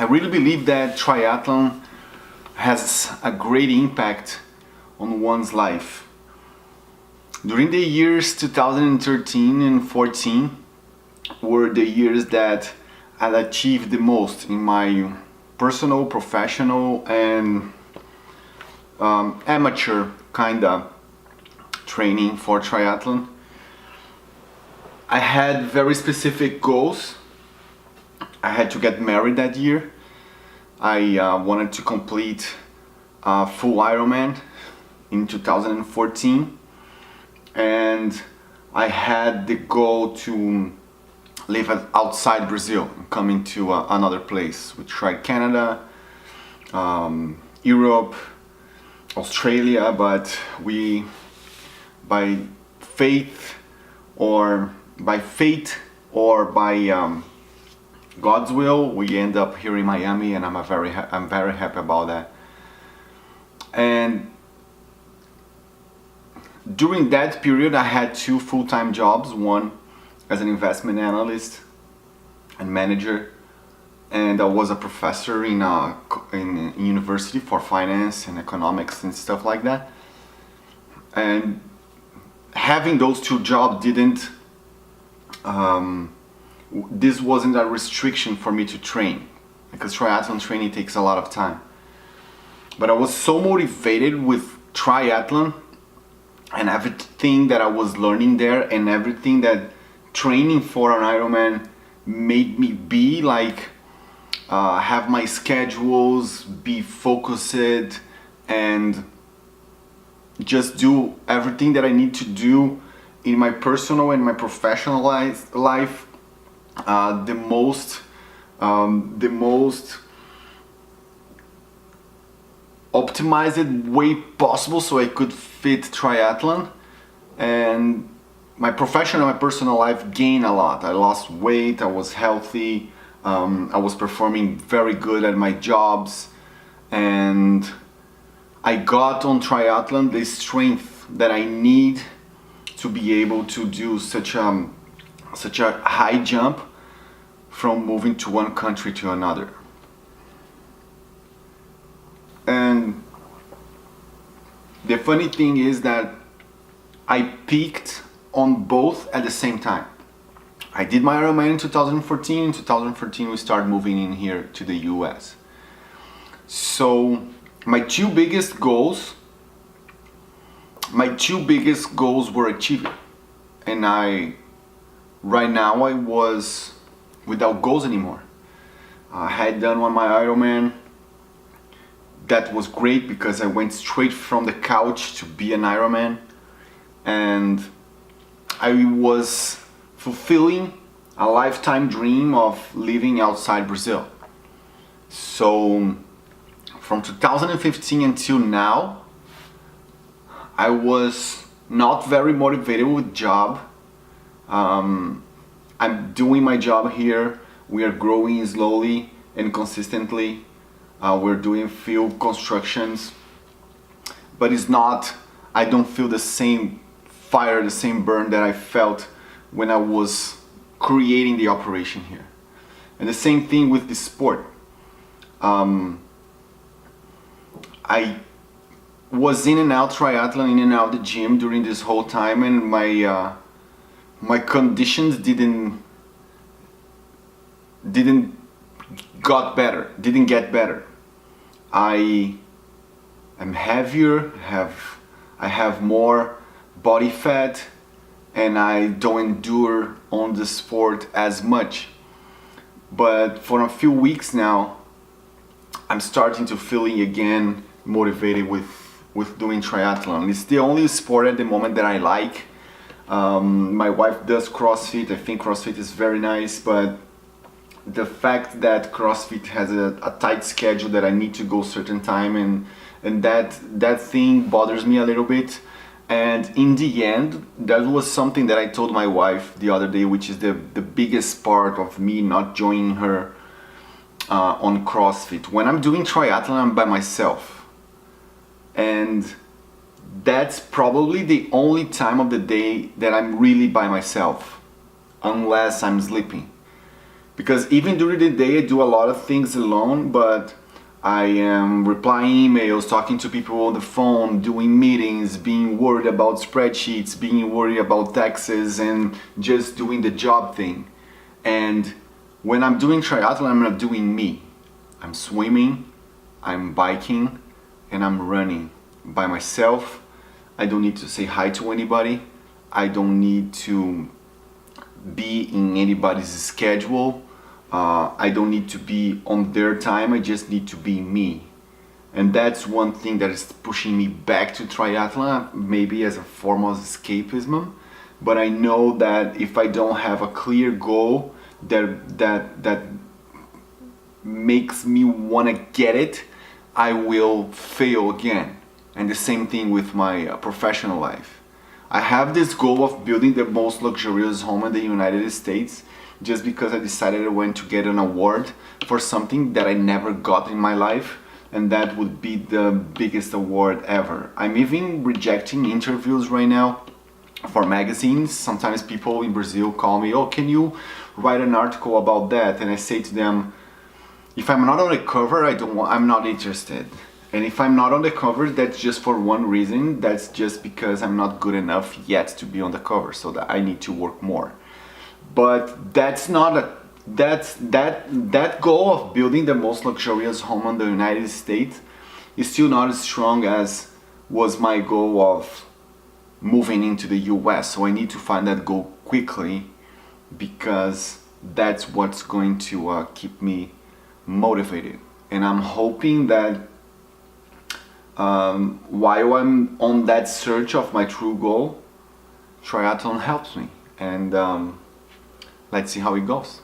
I really believe that triathlon has a great impact on one's life. During the years 2013 and 14 were the years that I achieved the most in my personal, professional and amateur kinda training for triathlon. I had very specific goals. I had to get married that year. I wanted to complete a full Ironman in 2014, and I had the goal to live outside Brazil, coming to another place. We tried Canada, Europe, Australia, but we, by fate or by God's will, we end up here in Miami, and I'm very happy about that. And during that period, I had two full-time jobs, one as an investment analyst and manager, and I was a professor in university for finance and economics and stuff like that. And having those two jobs this wasn't a restriction for me to train, because triathlon training takes a lot of time. But I was so motivated with triathlon and everything that I was learning there, and everything that training for an Ironman made me be like, have my schedules, be focused, and just do everything that I need to do in my personal and my professional life the most optimized way possible, so I could fit triathlon. And my professional and my personal life gained a lot. I lost weight, I was healthy, I was performing very good at my jobs, and I got on triathlon the strength that I need to be able to do such a high jump from moving to one country to another. And the funny thing is that I peaked on both at the same time. I did my Ironman in 2014. In 2014 we started moving in here to the US. So my two biggest goals were achieved, and right now I was without goals anymore. I had done one my Ironman. That was great because I went straight from the couch to be an Ironman, and I was fulfilling a lifetime dream of living outside Brazil. So from 2015 until now, I was not very motivated with job. I'm doing my job here. We are growing slowly and consistently. We're doing field constructions, but I don't feel the same fire, the same burn that I felt when I was creating the operation here. And the same thing with the sport. I was in and out triathlon, in and out the gym during this whole time, and my conditions didn't get better. I am heavier, I have more body fat, and I don't endure on the sport as much. But for a few weeks now, I'm starting to feeling again motivated with doing triathlon. It's the only sport at the moment that I like. My wife does CrossFit. I think CrossFit is very nice, but the fact that CrossFit has a tight schedule that I need to go certain time, and that thing bothers me a little bit. And in the end, that was something that I told my wife the other day, which is the biggest part of me not joining her on CrossFit. When I'm doing triathlon, I'm by myself, and that's probably the only time of the day that I'm really by myself, unless I'm sleeping. Because even during the day I do a lot of things alone, but I am replying emails, talking to people on the phone, doing meetings, being worried about spreadsheets, being worried about taxes, and just doing the job thing. And when I'm doing triathlon, I'm not doing me. I'm swimming, I'm biking, and I'm running by myself. I don't need to say hi to anybody. I don't need to be in anybody's schedule. I don't need to be on their time. I just need to be me. And that's one thing that is pushing me back to triathlon, maybe as a form of escapism. But I know that if I don't have a clear goal that makes me want to get it, I will fail again. And the same thing with my professional life. I have this goal of building the most luxurious home in the United States just because I decided I went to get an award for something that I never got in my life, and that would be the biggest award ever. I'm even rejecting interviews right now for magazines. Sometimes people in Brazil call me, oh, can you write an article about that? And I say to them, if I'm not on the cover, I'm not interested. And if I'm not on the cover, that's just for one reason. That's just because I'm not good enough yet to be on the cover, so that I need to work more. But that's not that goal of building the most luxurious home in the United States is still not as strong as was my goal of moving into the US. So I need to find that goal quickly, because that's what's going to keep me motivated. And I'm hoping that while I'm on that search of my true goal, triathlon helps me. And let's see how it goes.